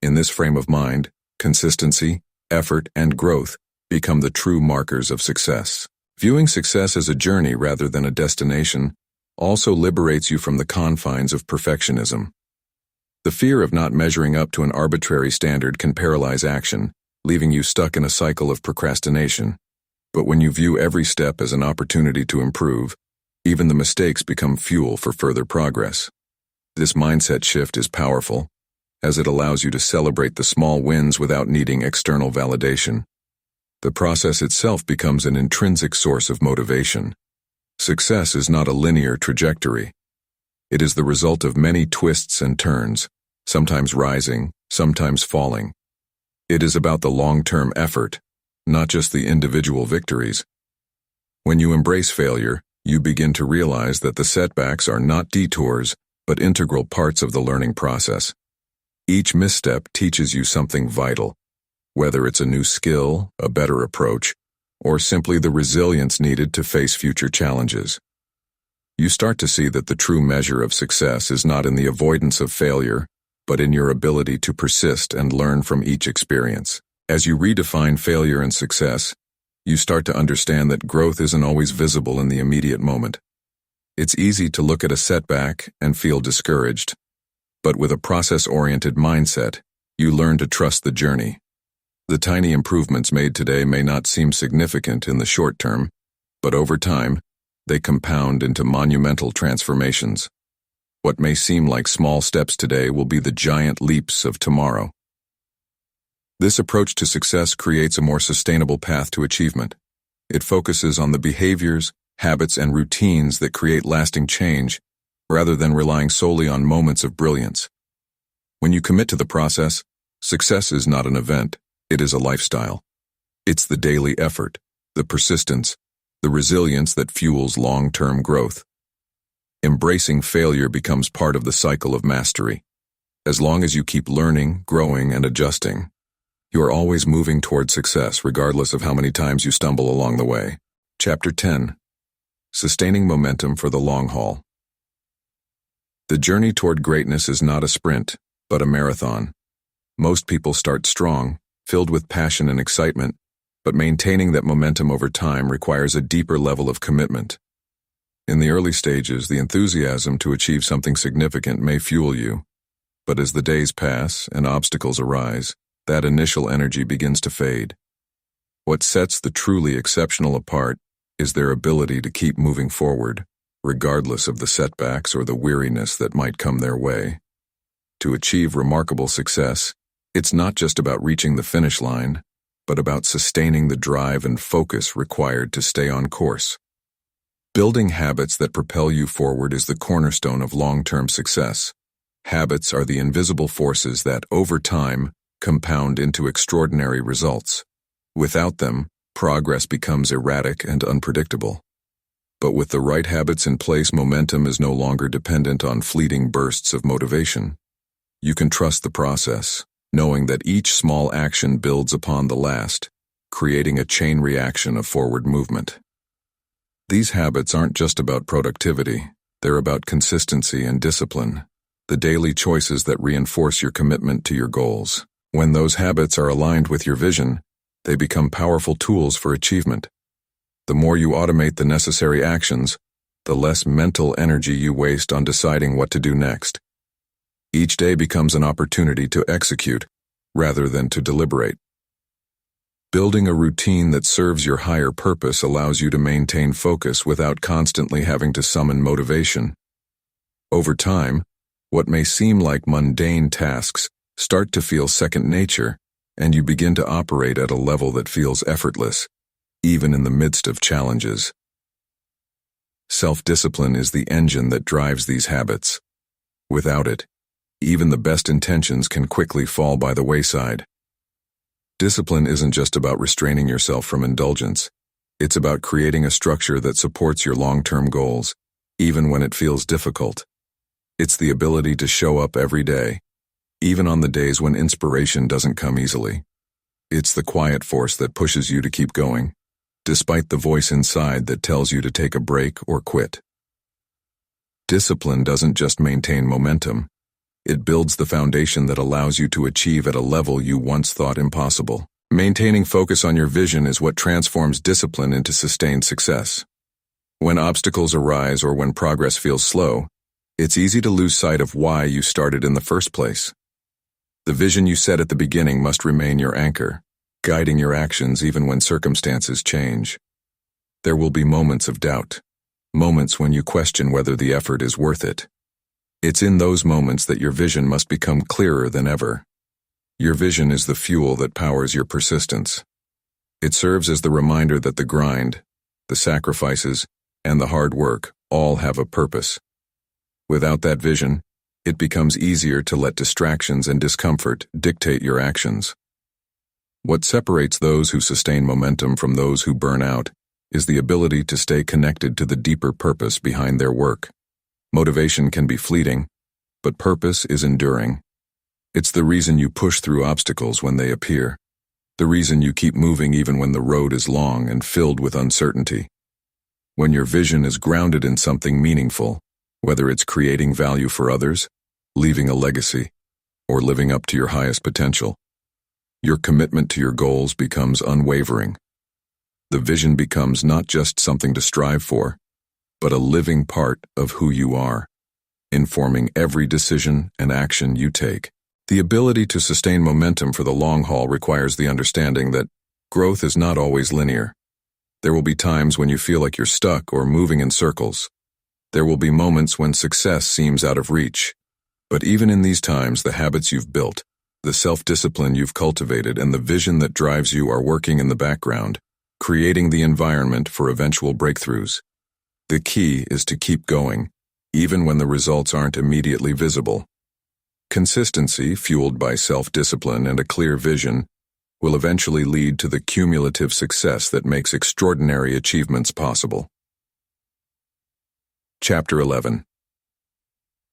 In this frame of mind, consistency, effort, and growth become the true markers of success. Viewing success as a journey rather than a destination also liberates you from the confines of perfectionism. The fear of not measuring up to an arbitrary standard can paralyze action, leaving you stuck in a cycle of procrastination. But when you view every step as an opportunity to improve, even the mistakes become fuel for further progress. This mindset shift is powerful, as it allows you to celebrate the small wins without needing external validation. The process itself becomes an intrinsic source of motivation. Success is not a linear trajectory. It is the result of many twists and turns, sometimes rising, sometimes falling. It is about the long-term effort, not just the individual victories. When you embrace failure, you begin to realize that the setbacks are not detours, but integral parts of the learning process. Each misstep teaches you something vital, whether it's a new skill, a better approach, or simply the resilience needed to face future challenges. You start to see that the true measure of success is not in the avoidance of failure, but in your ability to persist and learn from each experience. As you redefine failure and success, you start to understand that growth isn't always visible in the immediate moment. It's easy to look at a setback and feel discouraged, but with a process-oriented mindset, you learn to trust the journey. The tiny improvements made today may not seem significant in the short term, but over time, they compound into monumental transformations. What may seem like small steps today will be the giant leaps of tomorrow. This approach to success creates a more sustainable path to achievement. It focuses on the behaviors, habits, and routines that create lasting change, rather than relying solely on moments of brilliance. When you commit to the process, success is not an event, it is a lifestyle. It's the daily effort, the persistence, the resilience that fuels long-term growth. Embracing failure becomes part of the cycle of mastery. As long as you keep learning, growing, and adjusting, you are always moving toward success regardless of how many times you stumble along the way. Chapter 10. Sustaining Momentum for the Long Haul. The journey toward greatness is not a sprint, but a marathon. Most people start strong, filled with passion and excitement, but maintaining that momentum over time requires a deeper level of commitment. In the early stages, the enthusiasm to achieve something significant may fuel you, but as the days pass and obstacles arise, that initial energy begins to fade. What sets the truly exceptional apart is their ability to keep moving forward, regardless of the setbacks or the weariness that might come their way. To achieve remarkable success, it's not just about reaching the finish line, but about sustaining the drive and focus required to stay on course. Building habits that propel you forward is the cornerstone of long-term success. Habits are the invisible forces that, over time, compound into extraordinary results. Without them, progress becomes erratic and unpredictable. But with the right habits in place, momentum is no longer dependent on fleeting bursts of motivation. You can trust the process, knowing that each small action builds upon the last, creating a chain reaction of forward movement. These habits aren't just about productivity, they're about consistency and discipline, the daily choices that reinforce your commitment to your goals. When those habits are aligned with your vision, they become powerful tools for achievement. The more you automate the necessary actions, the less mental energy you waste on deciding what to do next. Each day becomes an opportunity to execute, rather than to deliberate. Building a routine that serves your higher purpose allows you to maintain focus without constantly having to summon motivation. Over time, what may seem like mundane tasks start to feel second nature, and you begin to operate at a level that feels effortless, even in the midst of challenges. Self-discipline is the engine that drives these habits. Without it, even the best intentions can quickly fall by the wayside. Discipline isn't just about restraining yourself from indulgence. It's about creating a structure that supports your long-term goals, even when it feels difficult. It's the ability to show up every day, even on the days when inspiration doesn't come easily. It's the quiet force that pushes you to keep going, despite the voice inside that tells you to take a break or quit. Discipline doesn't just maintain momentum. It builds the foundation that allows you to achieve at a level you once thought impossible. Maintaining focus on your vision is what transforms discipline into sustained success. When obstacles arise or when progress feels slow, it's easy to lose sight of why you started in the first place. The vision you set at the beginning must remain your anchor, guiding your actions even when circumstances change. There will be moments of doubt, moments when you question whether the effort is worth it. It's in those moments that your vision must become clearer than ever. Your vision is the fuel that powers your persistence. It serves as the reminder that the grind, the sacrifices, and the hard work all have a purpose. Without that vision, it becomes easier to let distractions and discomfort dictate your actions. What separates those who sustain momentum from those who burn out is the ability to stay connected to the deeper purpose behind their work. Motivation can be fleeting, but purpose is enduring. It's the reason you push through obstacles when they appear, the reason you keep moving even when the road is long and filled with uncertainty. When your vision is grounded in something meaningful, whether it's creating value for others, leaving a legacy, or living up to your highest potential, your commitment to your goals becomes unwavering. The vision becomes not just something to strive for, but a living part of who you are, informing every decision and action you take. The ability to sustain momentum for the long haul requires the understanding that growth is not always linear. There will be times when you feel like you're stuck or moving in circles. There will be moments when success seems out of reach. But even in these times, the habits you've built, the self-discipline you've cultivated, and the vision that drives you are working in the background, creating the environment for eventual breakthroughs. The key is to keep going, even when the results aren't immediately visible. Consistency, fueled by self-discipline and a clear vision, will eventually lead to the cumulative success that makes extraordinary achievements possible. Chapter 11.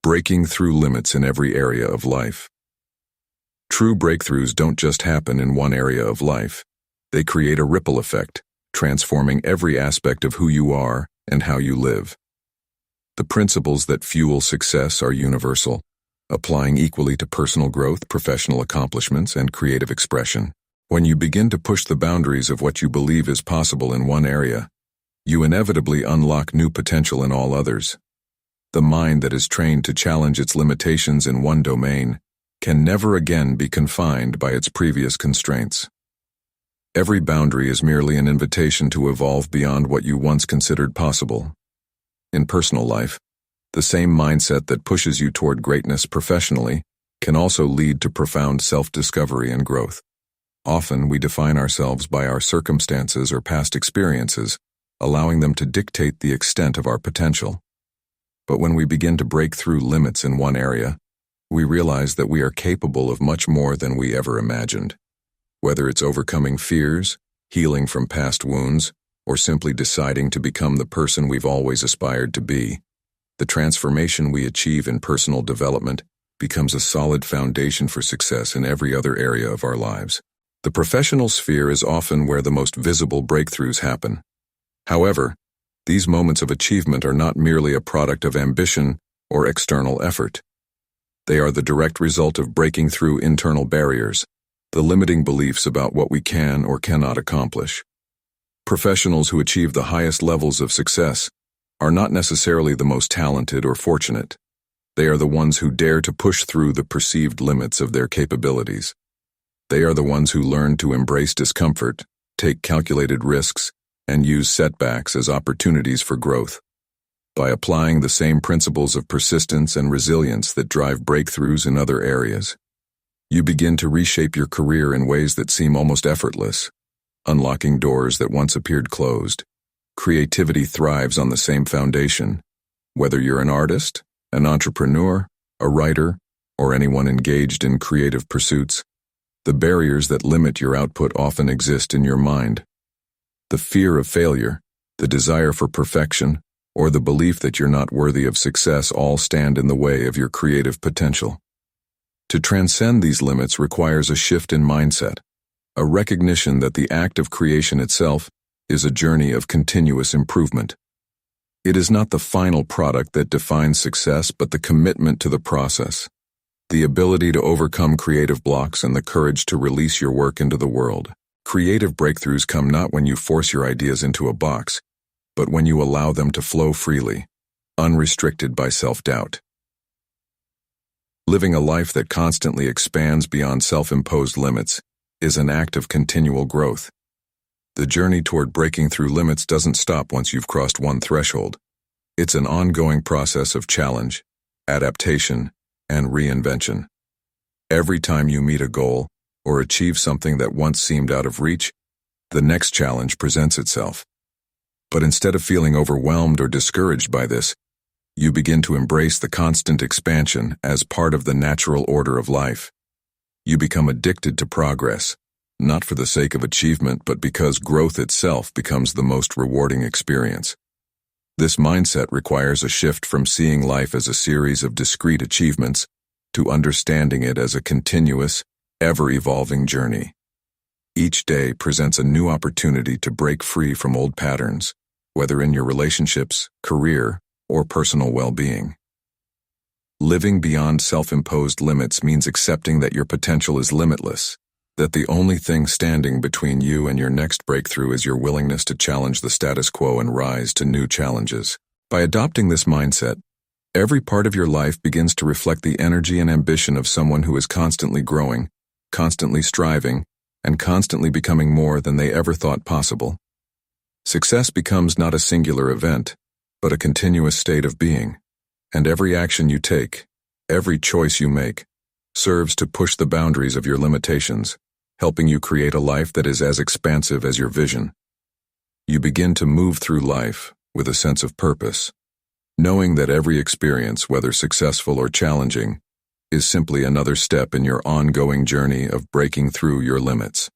Breaking through limits in every area of life. True breakthroughs don't just happen in one area of life. They create a ripple effect, transforming every aspect of who you are and how you live. The principles that fuel success are universal, applying equally to personal growth, professional accomplishments, and creative expression. When you begin to push the boundaries of what you believe is possible in one area, you inevitably unlock new potential in all others. The mind that is trained to challenge its limitations in one domain can never again be confined by its previous constraints. Every boundary is merely an invitation to evolve beyond what you once considered possible. In personal life, the same mindset that pushes you toward greatness professionally can also lead to profound self-discovery and growth. Often we define ourselves by our circumstances or past experiences, allowing them to dictate the extent of our potential. But when we begin to break through limits in one area, we realize that we are capable of much more than we ever imagined. Whether it's overcoming fears, healing from past wounds, or simply deciding to become the person we've always aspired to be, the transformation we achieve in personal development becomes a solid foundation for success in every other area of our lives. The professional sphere is often where the most visible breakthroughs happen. However, These moments of achievement are not merely a product of ambition or external effort. They are the direct result of breaking through internal barriers, the limiting beliefs about what we can or cannot accomplish. Professionals who achieve the highest levels of success are not necessarily the most talented or fortunate. They are the ones who dare to push through the perceived limits of their capabilities. They are the ones who learn to embrace discomfort, take calculated risks, and use setbacks as opportunities for growth. By applying the same principles of persistence and resilience that drive breakthroughs in other areas, you begin to reshape your career in ways that seem almost effortless, unlocking doors that once appeared closed. Creativity thrives on the same foundation. Whether you're an artist, an entrepreneur, a writer, or anyone engaged in creative pursuits, the barriers that limit your output often exist in your mind. The fear of failure, the desire for perfection, or the belief that you're not worthy of success all stand in the way of your creative potential. To transcend these limits requires a shift in mindset, a recognition that the act of creation itself is a journey of continuous improvement. It is not the final product that defines success, but the commitment to the process, the ability to overcome creative blocks and the courage to release your work into the world. Creative breakthroughs come not when you force your ideas into a box, but when you allow them to flow freely, unrestricted by self-doubt. Living a life that constantly expands beyond self-imposed limits is an act of continual growth. The journey toward breaking through limits doesn't stop once you've crossed one threshold. It's an ongoing process of challenge, adaptation, and reinvention. Every time you meet a goal or achieve something that once seemed out of reach, the next challenge presents itself. But instead of feeling overwhelmed or discouraged by this, you begin to embrace the constant expansion as part of the natural order of life. You become addicted to progress, not for the sake of achievement, but because growth itself becomes the most rewarding experience. This mindset requires a shift from seeing life as a series of discrete achievements to understanding it as a continuous, ever-evolving journey. Each day presents a new opportunity to break free from old patterns, whether in your relationships, career, or personal well-being. Living beyond self-imposed limits means accepting that your potential is limitless, that the only thing standing between you and your next breakthrough is your willingness to challenge the status quo and rise to new challenges. By adopting this mindset, every part of your life begins to reflect the energy and ambition of someone who is constantly growing, constantly striving, and constantly becoming more than they ever thought possible. Success becomes not a singular event, but a continuous state of being, and every action you take, every choice you make, serves to push the boundaries of your limitations, helping you create a life that is as expansive as your vision. You begin to move through life with a sense of purpose, knowing that every experience, whether successful or challenging, is simply another step in your ongoing journey of breaking through your limits.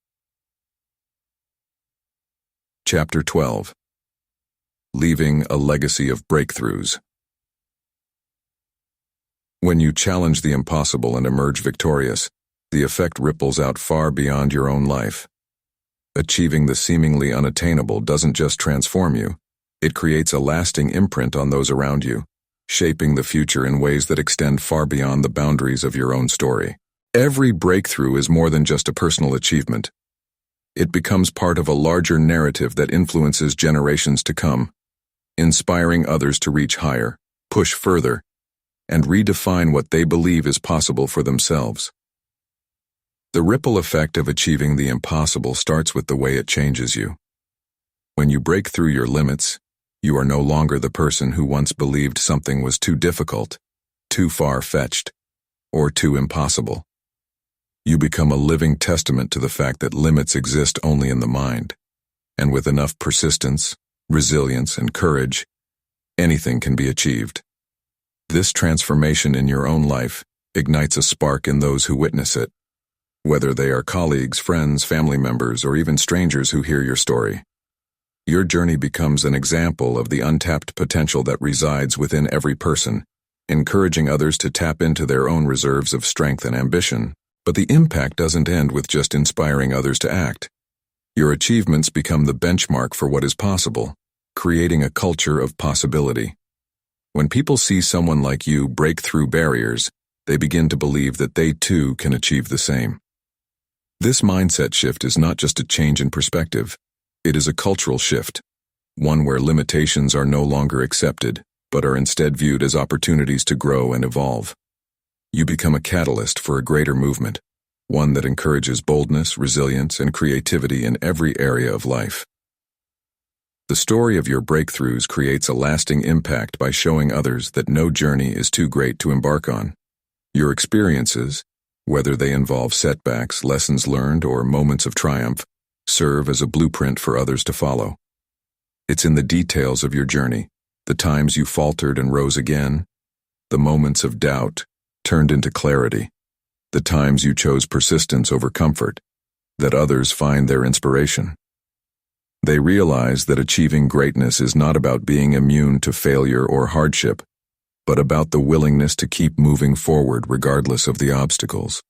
Chapter 12. Leaving a Legacy of Breakthroughs. When you challenge the impossible and emerge victorious, the effect ripples out far beyond your own life. Achieving the seemingly unattainable doesn't just transform you, it creates a lasting imprint on those around you, shaping the future in ways that extend far beyond the boundaries of your own story. Every breakthrough is more than just a personal achievement. It becomes part of a larger narrative that influences generations to come, inspiring others to reach higher, push further, and redefine what they believe is possible for themselves. The ripple effect of achieving the impossible starts with the way it changes you. When you break through your limits, you are no longer the person who once believed something was too difficult, too far-fetched, or too impossible. You become a living testament to the fact that limits exist only in the mind, and with enough persistence, resilience, and courage, anything can be achieved. This transformation in your own life ignites a spark in those who witness it, whether they are colleagues, friends, family members, or even strangers who hear your story. Your journey becomes an example of the untapped potential that resides within every person, encouraging others to tap into their own reserves of strength and ambition. But the impact doesn't end with just inspiring others to act. Your achievements become the benchmark for what is possible, creating a culture of possibility. When people see someone like you break through barriers, they begin to believe that they too can achieve the same. This mindset shift is not just a change in perspective, it is a cultural shift, one where limitations are no longer accepted, but are instead viewed as opportunities to grow and evolve. You become a catalyst for a greater movement, one that encourages boldness, resilience, and creativity in every area of life. The story of your breakthroughs creates a lasting impact by showing others that no journey is too great to embark on. Your experiences, whether they involve setbacks, lessons learned, or moments of triumph, serve as a blueprint for others to follow. It's in the details of your journey, the times you faltered and rose again, the moments of doubt turned into clarity, the times you chose persistence over comfort, that others find their inspiration. They realize that achieving greatness is not about being immune to failure or hardship, but about the willingness to keep moving forward regardless of the obstacles.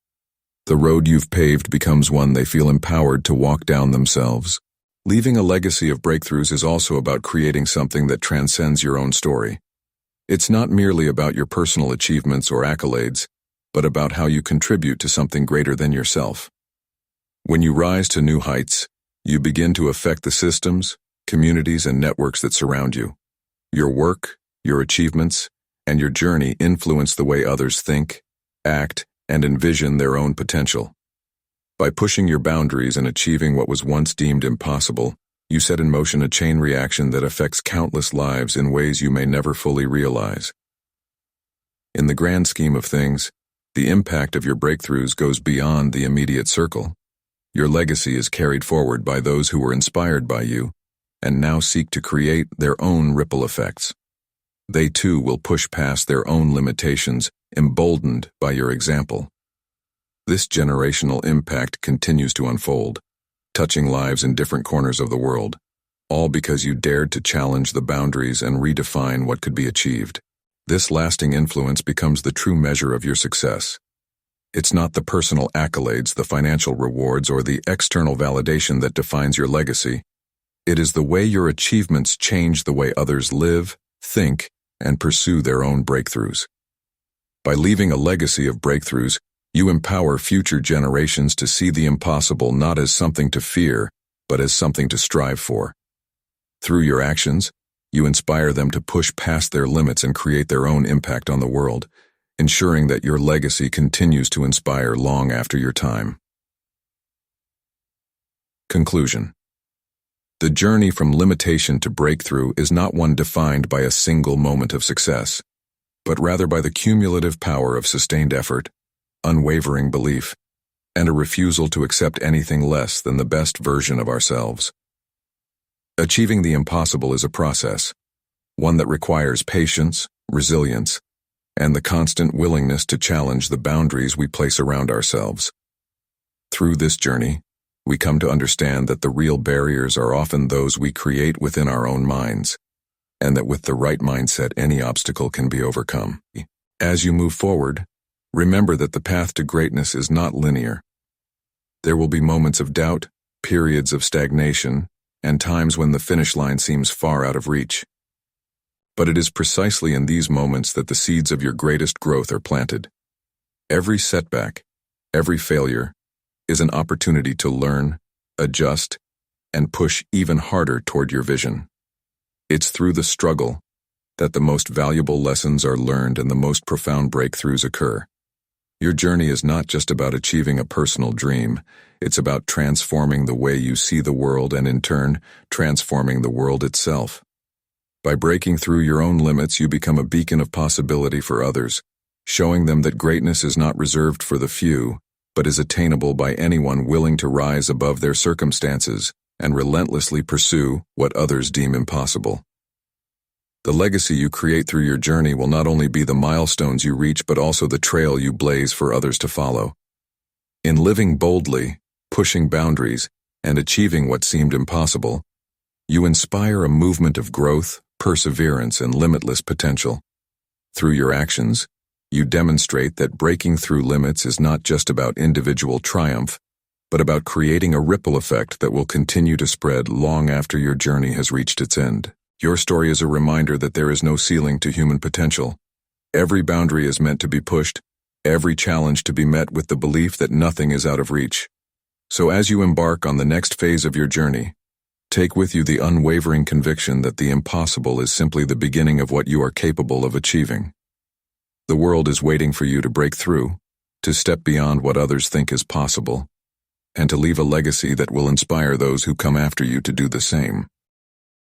The road you've paved becomes one they feel empowered to walk down themselves. Leaving a legacy of breakthroughs is also about creating something that transcends your own story. It's not merely about your personal achievements or accolades, but about how you contribute to something greater than yourself. When you rise to new heights, you begin to affect the systems, communities, and networks that surround you. Your work, your achievements, and your journey influence the way others think, act, and envision their own potential. By pushing your boundaries and achieving what was once deemed impossible, you set in motion a chain reaction that affects countless lives in ways you may never fully realize. In the grand scheme of things, the impact of your breakthroughs goes beyond the immediate circle. Your legacy is carried forward by those who were inspired by you and now seek to create their own ripple effects. They too will push past their own limitations, emboldened by your example. This generational impact continues to unfold, touching lives in different corners of the world, all because you dared to challenge the boundaries and redefine what could be achieved. This lasting influence becomes the true measure of your success. It's not the personal accolades, the financial rewards, or the external validation that defines your legacy. It is the way your achievements change the way others live, think, and pursue their own breakthroughs. By leaving a legacy of breakthroughs, you empower future generations to see the impossible not as something to fear, but as something to strive for. Through your actions, you inspire them to push past their limits and create their own impact on the world, ensuring that your legacy continues to inspire long after your time. Conclusion. The journey from limitation to breakthrough is not one defined by a single moment of success, but rather by the cumulative power of sustained effort, unwavering belief, and a refusal to accept anything less than the best version of ourselves. Achieving the impossible is a process, one that requires patience, resilience, and the constant willingness to challenge the boundaries we place around ourselves. Through this journey, we come to understand that the real barriers are often those we create within our own minds, and that with the right mindset, any obstacle can be overcome. As you move forward, remember that the path to greatness is not linear. There will be moments of doubt, periods of stagnation, and times when the finish line seems far out of reach. But it is precisely in these moments that the seeds of your greatest growth are planted. Every setback, every failure, is an opportunity to learn, adjust, and push even harder toward your vision. It's through the struggle that the most valuable lessons are learned and the most profound breakthroughs occur. Your journey is not just about achieving a personal dream, it's about transforming the way you see the world and, in turn, transforming the world itself. By breaking through your own limits, you become a beacon of possibility for others, showing them that greatness is not reserved for the few, but is attainable by anyone willing to rise above their circumstances and relentlessly pursue what others deem impossible. The legacy you create through your journey will not only be the milestones you reach, but also the trail you blaze for others to follow. In living boldly, pushing boundaries, and achieving what seemed impossible, you inspire a movement of growth, perseverance, and limitless potential. Through your actions, you demonstrate that breaking through limits is not just about individual triumph, but about creating a ripple effect that will continue to spread long after your journey has reached its end. Your story is a reminder that there is no ceiling to human potential. Every boundary is meant to be pushed, every challenge to be met with the belief that nothing is out of reach. So as you embark on the next phase of your journey, take with you the unwavering conviction that the impossible is simply the beginning of what you are capable of achieving. The world is waiting for you to break through, to step beyond what others think is possible, and to leave a legacy that will inspire those who come after you to do the same.